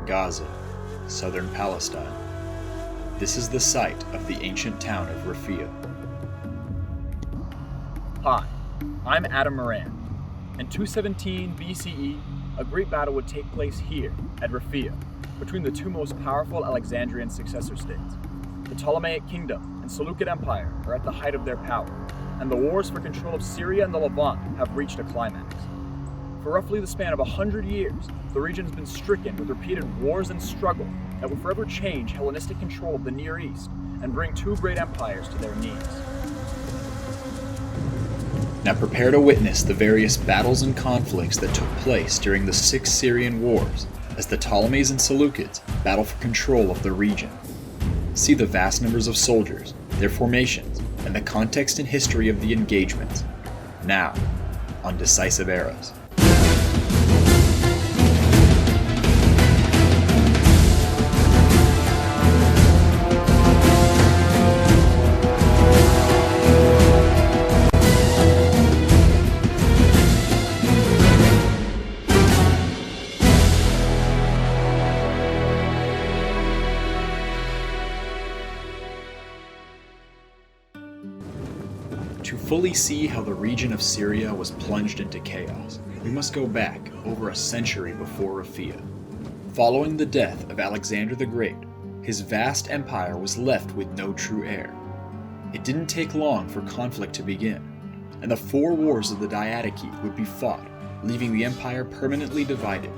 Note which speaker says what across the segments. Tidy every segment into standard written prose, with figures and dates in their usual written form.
Speaker 1: Gaza, southern Palestine. This is the site of the ancient town of Rafia.
Speaker 2: Hi, I'm Adam Moran. In 217 BCE, a great battle would take place here at Rafia between the two most powerful Alexandrian successor states. The Ptolemaic Kingdom and Seleucid Empire are at the height of their power, and the wars for control of Syria and the Levant have reached a climax. For roughly the span of 100 years, the region has been stricken with repeated wars and struggle that will forever change Hellenistic control of the Near East and bring two great empires to their knees.
Speaker 1: Now prepare to witness the various battles and conflicts that took place during the 6 Syrian wars as the Ptolemies and Seleucids battle for control of the region. See the vast numbers of soldiers, their formations, and the context and history of the engagements, now on Decisive Eras. To fully see how the region of Syria was plunged into chaos, we must go back over a century before Rafia. Following the death of Alexander the Great, his vast empire was left with no true heir. It didn't take long for conflict to begin, and the 4 wars of the Diadochi would be fought, leaving the empire permanently divided.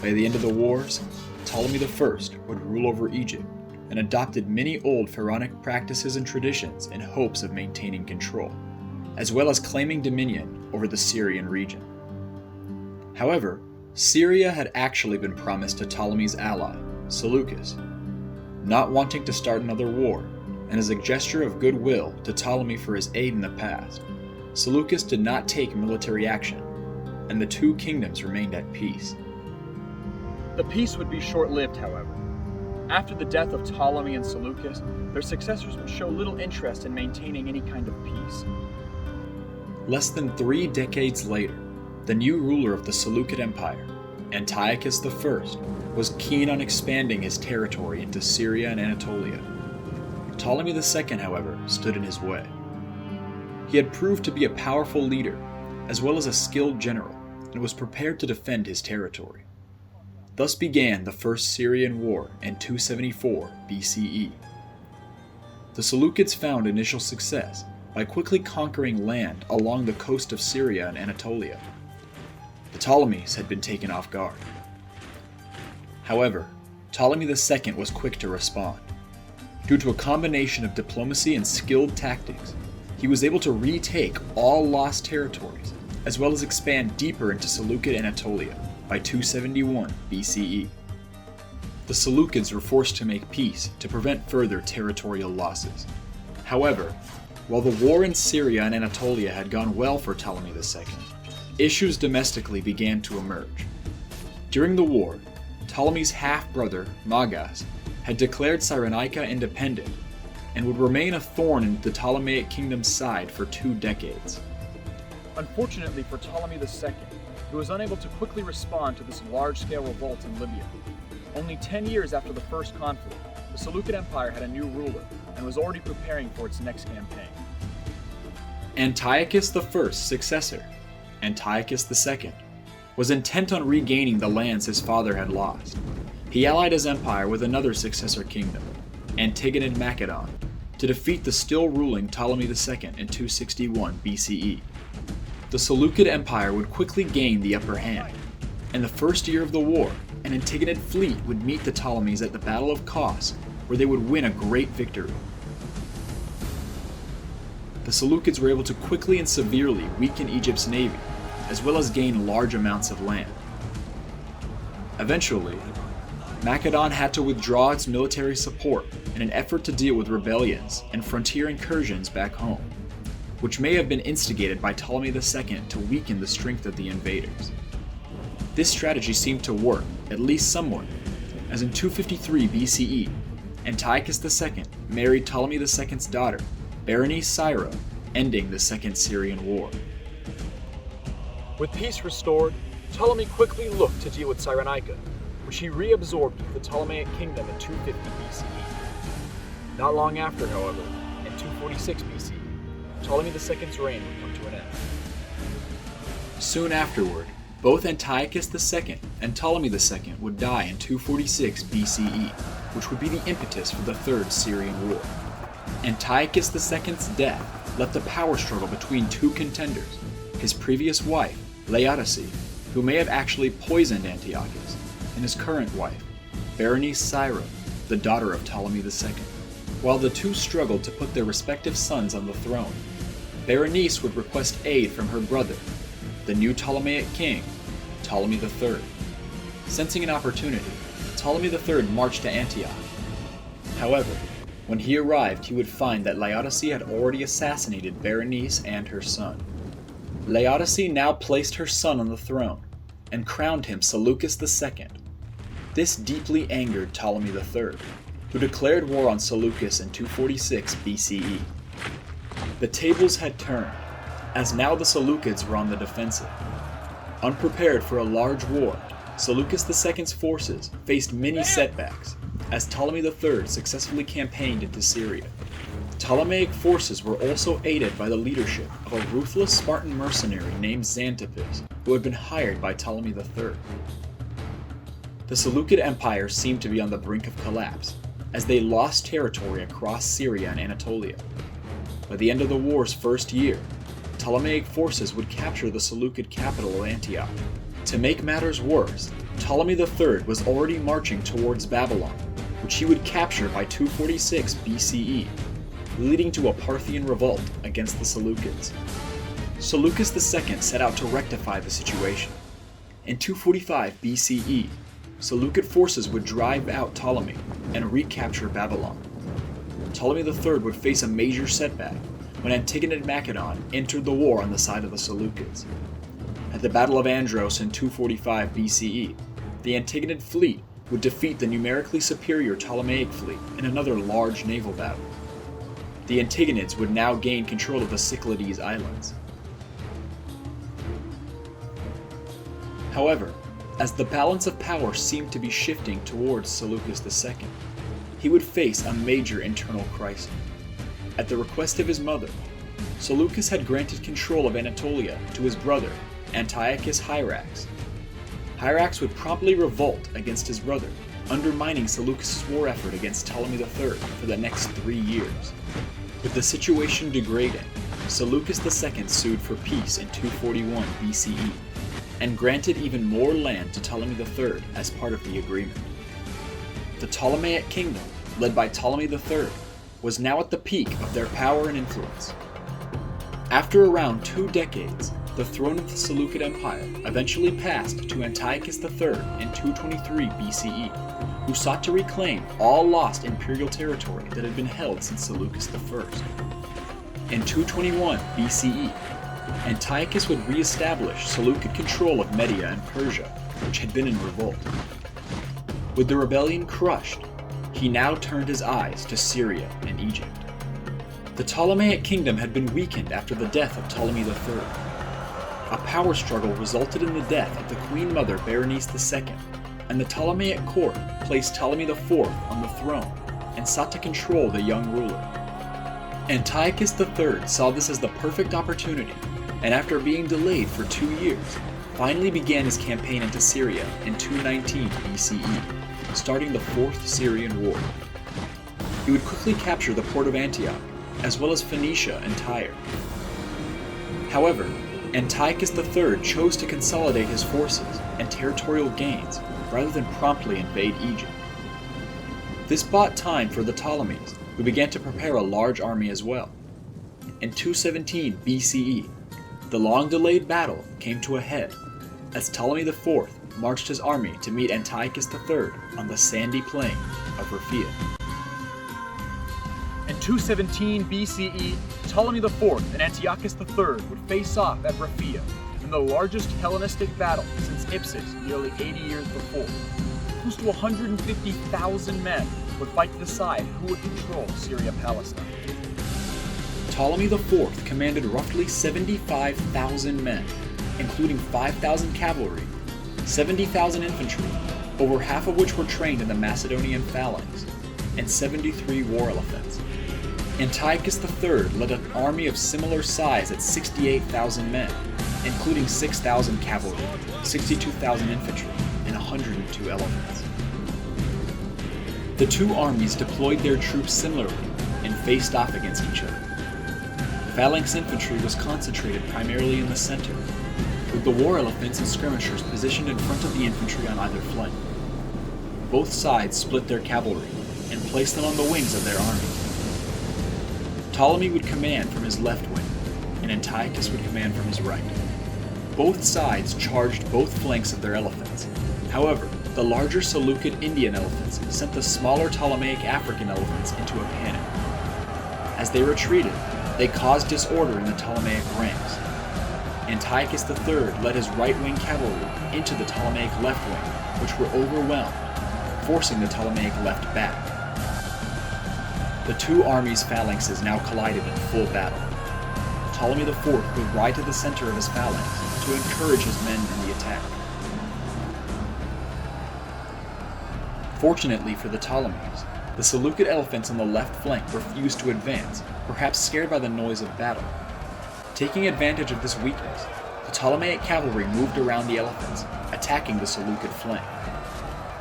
Speaker 1: By the end of the wars, Ptolemy I would rule over Egypt, and adopted many old pharaonic practices and traditions in hopes of maintaining control, as well as claiming dominion over the Syrian region. However, Syria had actually been promised to Ptolemy's ally, Seleucus. Not wanting to start another war, and as a gesture of goodwill to Ptolemy for his aid in the past, Seleucus did not take military action, and the two kingdoms remained at peace.
Speaker 2: The peace would be short-lived, however. After the death of Ptolemy and Seleucus, their successors would show little interest in maintaining any kind of peace.
Speaker 1: Less than 3 decades later, the new ruler of the Seleucid Empire, Antiochus I, was keen on expanding his territory into Syria and Anatolia. Ptolemy II, however, stood in his way. He had proved to be a powerful leader, as well as a skilled general, and was prepared to defend his territory. Thus began the First Syrian War in 274 BCE. The Seleucids found initial success by quickly conquering land along the coast of Syria and Anatolia. The Ptolemies had been taken off guard. However, Ptolemy II was quick to respond. Due to a combination of diplomacy and skilled tactics, he was able to retake all lost territories, as well as expand deeper into Seleucid Anatolia by 271 BCE. The Seleucids were forced to make peace to prevent further territorial losses. However, while the war in Syria and Anatolia had gone well for Ptolemy II, issues domestically began to emerge. During the war, Ptolemy's half-brother, Magas, had declared Cyrenaica independent and would remain a thorn in the Ptolemaic kingdom's side for 2 decades.
Speaker 2: Unfortunately for Ptolemy II, he was unable to quickly respond to this large-scale revolt in Libya. Only 10 years after the first conflict, the Seleucid Empire had a new ruler and was already preparing for its next campaign.
Speaker 1: Antiochus I's successor, Antiochus II, was intent on regaining the lands his father had lost. He allied his empire with another successor kingdom, Antigonid Macedon, to defeat the still-ruling Ptolemy II in 261 BCE. The Seleucid Empire would quickly gain the upper hand. In the first year of the war, an Antigonid fleet would meet the Ptolemies at the Battle of Kos, where they would win a great victory. The Seleucids were able to quickly and severely weaken Egypt's navy, as well as gain large amounts of land. Eventually, Macedon had to withdraw its military support in an effort to deal with rebellions and frontier incursions back home, which may have been instigated by Ptolemy II to weaken the strength of the invaders. This strategy seemed to work, at least somewhat, as in 253 BCE, Antiochus II married Ptolemy II's daughter, Berenice Syro, ending the Second Syrian War.
Speaker 2: With peace restored, Ptolemy quickly looked to deal with Cyrenaica. which he reabsorbed into the Ptolemaic kingdom in 250 BCE. Not long after, however, in 246 BCE, Ptolemy II's reign would come to an end.
Speaker 1: Soon afterward, both Antiochus II and Ptolemy II would die in 246 BCE, which would be the impetus for the Third Syrian War. Antiochus II's death left a power struggle between two contenders, his previous wife, Laodice, who may have actually poisoned Antiochus, and his current wife, Berenice Syra, the daughter of Ptolemy II. While the two struggled to put their respective sons on the throne, Berenice would request aid from her brother, the new Ptolemaic king, Ptolemy III. Sensing an opportunity, Ptolemy III marched to Antioch. However, when he arrived, he would find that Laodice had already assassinated Berenice and her son. Laodice now placed her son on the throne and crowned him Seleucus II. This deeply angered Ptolemy III, who declared war on Seleucus in 246 BCE. The tables had turned, as now the Seleucids were on the defensive. Unprepared for a large war, Seleucus II's forces faced many setbacks, as Ptolemy III successfully campaigned into Syria. Ptolemaic forces were also aided by the leadership of a ruthless Spartan mercenary named Xanthippus, who had been hired by Ptolemy III. The Seleucid Empire seemed to be on the brink of collapse, as they lost territory across Syria and Anatolia. By the end of the war's first year, Ptolemaic forces would capture the Seleucid capital of Antioch. To make matters worse, Ptolemy III was already marching towards Babylon, which he would capture by 246 BCE, leading to a Parthian revolt against the Seleucids. Seleucus II set out to rectify the situation. In 245 BCE, Seleucid forces would drive out Ptolemy and recapture Babylon. Ptolemy III would face a major setback when Antigonid Macedon entered the war on the side of the Seleucids. At the Battle of Andros in 245 BCE, the Antigonid fleet would defeat the numerically superior Ptolemaic fleet in another large naval battle. The Antigonids would now gain control of the Cyclades Islands. However, as the balance of power seemed to be shifting towards Seleucus II, he would face a major internal crisis. At the request of his mother, Seleucus had granted control of Anatolia to his brother, Antiochus Hyrax. Hyrax would promptly revolt against his brother, undermining Seleucus' war effort against Ptolemy III for the next 3 years. With the situation degrading, Seleucus II sued for peace in 241 BCE, and granted even more land to Ptolemy III as part of the agreement. The Ptolemaic kingdom, led by Ptolemy III, was now at the peak of their power and influence. After around 2 decades, the throne of the Seleucid Empire eventually passed to Antiochus III in 223 BCE, who sought to reclaim all lost imperial territory that had been held since Seleucus I. In 221 BCE, Antiochus would re-establish Seleucid control of Media and Persia, which had been in revolt. With the rebellion crushed, he now turned his eyes to Syria and Egypt. The Ptolemaic kingdom had been weakened after the death of Ptolemy III. A power struggle resulted in the death of the Queen Mother Berenice II, and the Ptolemaic court placed Ptolemy IV on the throne and sought to control the young ruler. Antiochus III saw this as the perfect opportunity, and after being delayed for 2 years, finally began his campaign into Syria in 219 BCE, starting the Fourth Syrian War. He would quickly capture the port of Antioch, as well as Phoenicia and Tyre. However, Antiochus III chose to consolidate his forces and territorial gains rather than promptly invade Egypt. This bought time for the Ptolemies, who began to prepare a large army as well. In 217 BCE, the long-delayed battle came to a head as Ptolemy IV marched his army to meet Antiochus III on the sandy plain of Rafia.
Speaker 2: In 217 BCE, Ptolemy IV and Antiochus III would face off at Rafia in the largest Hellenistic battle since Ipsus nearly 80 years before. Close to 150,000 men would fight to decide who would control Syria-Palestine.
Speaker 1: Ptolemy IV commanded roughly 75,000 men, including 5,000 cavalry, 70,000 infantry, over half of which were trained in the Macedonian phalanx, and 73 war elephants. Antiochus III led an army of similar size at 68,000 men, including 6,000 cavalry, 62,000 infantry, and 102 elephants. The two armies deployed their troops similarly and faced off against each other. Phalanx infantry was concentrated primarily in the center, with the war elephants and skirmishers positioned in front of the infantry on either flank. Both sides split their cavalry and placed them on the wings of their army. Ptolemy would command from his left wing, and Antiochus would command from his right. Both sides charged both flanks of their elephants. However, the larger Seleucid Indian elephants sent the smaller Ptolemaic African elephants into a panic. As they retreated, they caused disorder in the Ptolemaic ranks. Antiochus III led his right-wing cavalry into the Ptolemaic left wing, which were overwhelmed, forcing the Ptolemaic left back. The two armies' phalanxes now collided in full battle. Ptolemy IV would ride to the center of his phalanx to encourage his men in the attack. Fortunately for the Ptolemies, the Seleucid elephants on the left flank refused to advance, perhaps scared by the noise of battle. Taking advantage of this weakness, the Ptolemaic cavalry moved around the elephants, attacking the Seleucid flank.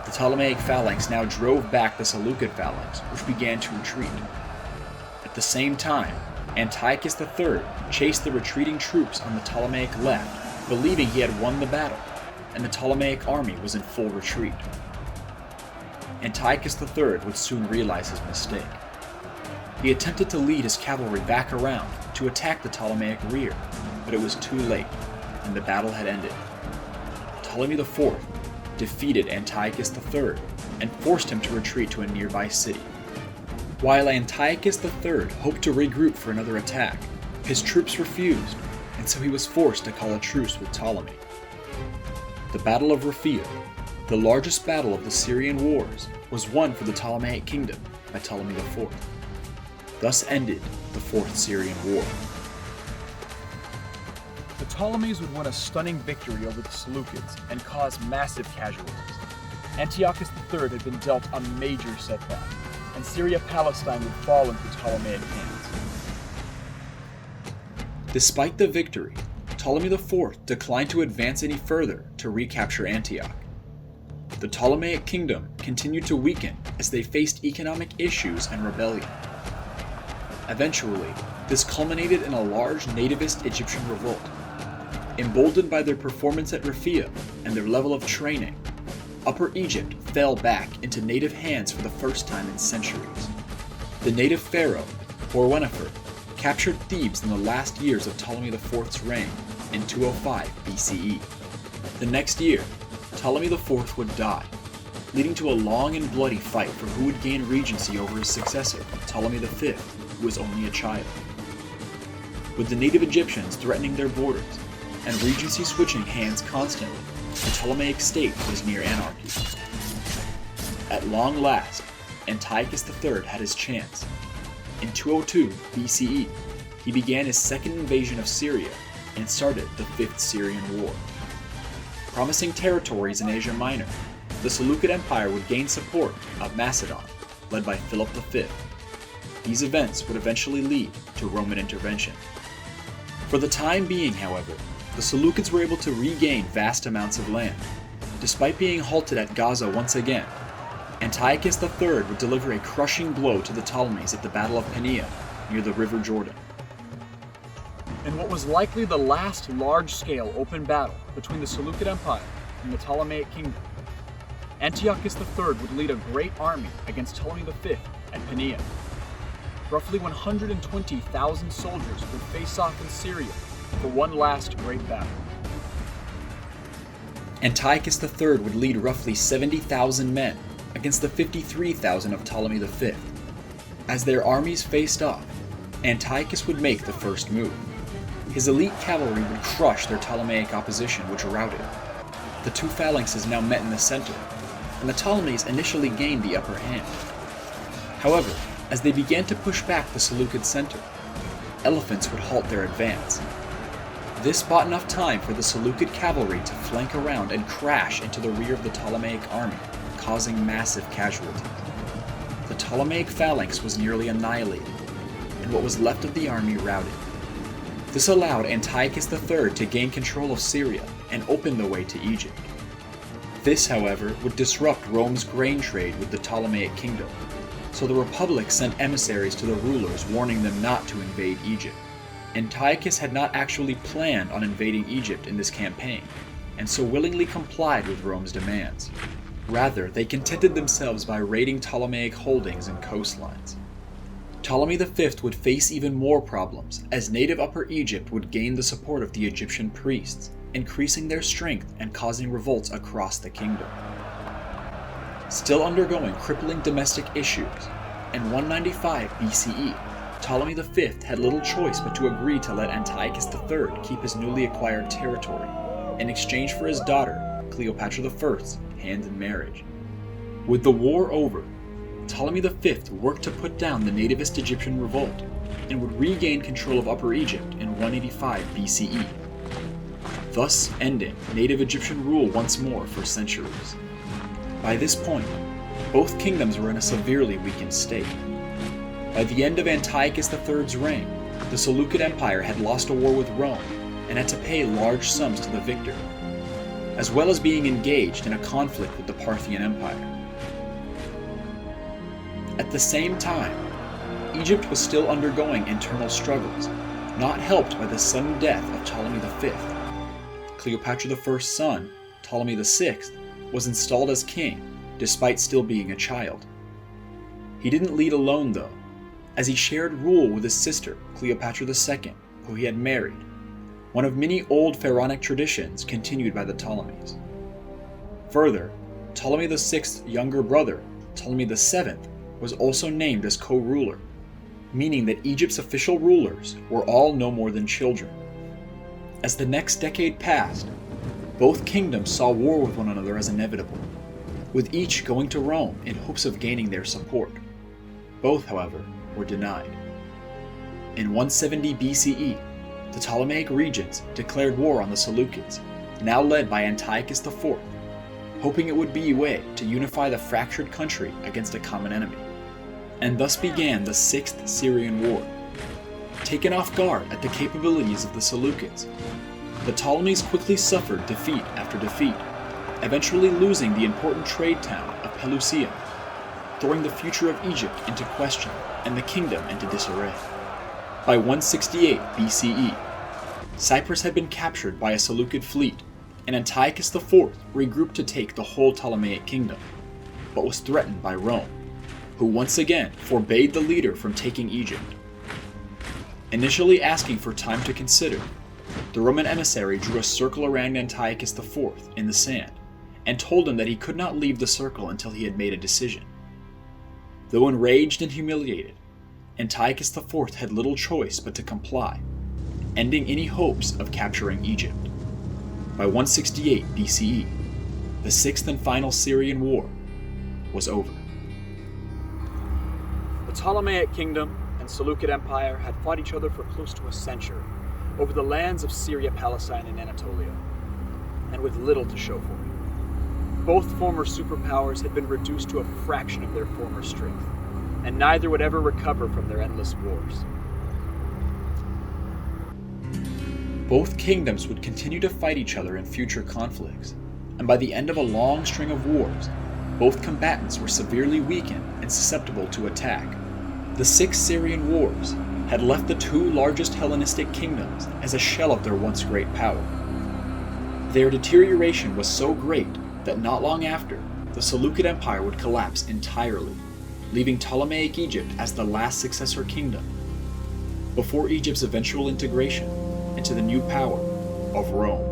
Speaker 1: The Ptolemaic phalanx now drove back the Seleucid phalanx, which began to retreat. At the same time, Antiochus III chased the retreating troops on the Ptolemaic left, believing he had won the battle, and the Ptolemaic army was in full retreat. Antiochus III would soon realize his mistake. He attempted to lead his cavalry back around to attack the Ptolemaic rear, but it was too late, and the battle had ended. Ptolemy IV defeated Antiochus III and forced him to retreat to a nearby city. While Antiochus III hoped to regroup for another attack, his troops refused, and so he was forced to call a truce with Ptolemy. The Battle of Rafia, the largest battle of the Syrian wars, was won for the Ptolemaic kingdom by Ptolemy IV. Thus ended the Fourth Syrian War.
Speaker 2: The Ptolemies would win a stunning victory over the Seleucids and cause massive casualties. Antiochus III had been dealt a major setback, and Syria-Palestine would fall into Ptolemaic hands.
Speaker 1: Despite the victory, Ptolemy IV declined to advance any further to recapture Antioch. The Ptolemaic kingdom continued to weaken as they faced economic issues and rebellion. Eventually, this culminated in a large nativist Egyptian revolt. Emboldened by their performance at Rafia and their level of training, Upper Egypt fell back into native hands for the first time in centuries. The native pharaoh, Horwennefer, captured Thebes in the last years of Ptolemy IV's reign in 205 BCE. The next year, Ptolemy IV would die, leading to a long and bloody fight for who would gain regency over his successor, Ptolemy V, who was only a child. With the native Egyptians threatening their borders, and regency switching hands constantly, the Ptolemaic state was near anarchy. At long last, Antiochus III had his chance. In 202 BCE, he began his second invasion of Syria and started the Fifth Syrian War. Promising territories in Asia Minor, the Seleucid Empire would gain support of Macedon, led by Philip V. These events would eventually lead to Roman intervention. For the time being, however, the Seleucids were able to regain vast amounts of land. Despite being halted at Gaza once again, Antiochus III would deliver a crushing blow to the Ptolemies at the Battle of Pania, near the River Jordan.
Speaker 2: In what was likely the last large-scale open battle between the Seleucid Empire and the Ptolemaic kingdom, Antiochus III would lead a great army against Ptolemy V at Pania. Roughly 120,000 soldiers would face off in Syria for one last great battle.
Speaker 1: Antiochus III would lead roughly 70,000 men against the 53,000 of Ptolemy V. As their armies faced off, Antiochus would make the first move. His elite cavalry would crush their Ptolemaic opposition, which routed. The two phalanxes now met in the center, and the Ptolemies initially gained the upper hand. However, as they began to push back the Seleucid center, elephants would halt their advance. This bought enough time for the Seleucid cavalry to flank around and crash into the rear of the Ptolemaic army, causing massive casualties. The Ptolemaic phalanx was nearly annihilated, and what was left of the army routed. This allowed Antiochus III to gain control of Syria and open the way to Egypt. This, however, would disrupt Rome's grain trade with the Ptolemaic kingdom, so the Republic sent emissaries to the rulers warning them not to invade Egypt. Antiochus had not actually planned on invading Egypt in this campaign, and so willingly complied with Rome's demands. Rather, they contented themselves by raiding Ptolemaic holdings and coastlines. Ptolemy V would face even more problems, as native Upper Egypt would gain the support of the Egyptian priests, increasing their strength and causing revolts across the kingdom. Still undergoing crippling domestic issues, in 195 BCE, Ptolemy V had little choice but to agree to let Antiochus III keep his newly acquired territory, in exchange for his daughter, Cleopatra I's, hand in marriage. With the war over, Ptolemy V worked to put down the nativist Egyptian revolt, and would regain control of Upper Egypt in 185 BCE, thus ending native Egyptian rule once more for centuries. By this point, both kingdoms were in a severely weakened state. By the end of Antiochus III's reign, the Seleucid Empire had lost a war with Rome and had to pay large sums to the victor, as well as being engaged in a conflict with the Parthian Empire. At the same time, Egypt was still undergoing internal struggles, not helped by the sudden death of Ptolemy V. Cleopatra I's son, Ptolemy VI, was installed as king, despite still being a child. He didn't lead alone though, as he shared rule with his sister, Cleopatra II, who he had married, one of many old pharaonic traditions continued by the Ptolemies. Further, Ptolemy VI's younger brother, Ptolemy VII, was also named as co-ruler, meaning that Egypt's official rulers were all no more than children. As the next decade passed, both kingdoms saw war with one another as inevitable, with each going to Rome in hopes of gaining their support. Both, however, were denied. In 170 BCE, the Ptolemaic regents declared war on the Seleucids, now led by Antiochus IV, hoping it would be a way to unify the fractured country against a common enemy. And thus began the Sixth Syrian War. Taken off guard at the capabilities of the Seleucids, the Ptolemies quickly suffered defeat after defeat, eventually losing the important trade town of Pelusium, throwing the future of Egypt into question and the kingdom into disarray. By 168 BCE, Cyprus had been captured by a Seleucid fleet, and Antiochus IV regrouped to take the whole Ptolemaic kingdom, but was threatened by Rome, who once again forbade the leader from taking Egypt. Initially asking for time to consider, the Roman emissary drew a circle around Antiochus IV in the sand, and told him that he could not leave the circle until he had made a decision. Though enraged and humiliated, Antiochus IV had little choice but to comply, ending any hopes of capturing Egypt. By 168 BCE, the sixth and final Syrian War was over.
Speaker 2: The Ptolemaic Kingdom and Seleucid Empire had fought each other for close to a century over the lands of Syria, Palestine, and Anatolia, and with little to show for it. Both former superpowers had been reduced to a fraction of their former strength, and neither would ever recover from their endless wars.
Speaker 1: Both kingdoms would continue to fight each other in future conflicts, and by the end of a long string of wars, both combatants were severely weakened and susceptible to attack. The Six Syrian Wars had left the two largest Hellenistic kingdoms as a shell of their once great power. Their deterioration was so great that not long after, the Seleucid Empire would collapse entirely, leaving Ptolemaic Egypt as the last successor kingdom, before Egypt's eventual integration into the new power of Rome.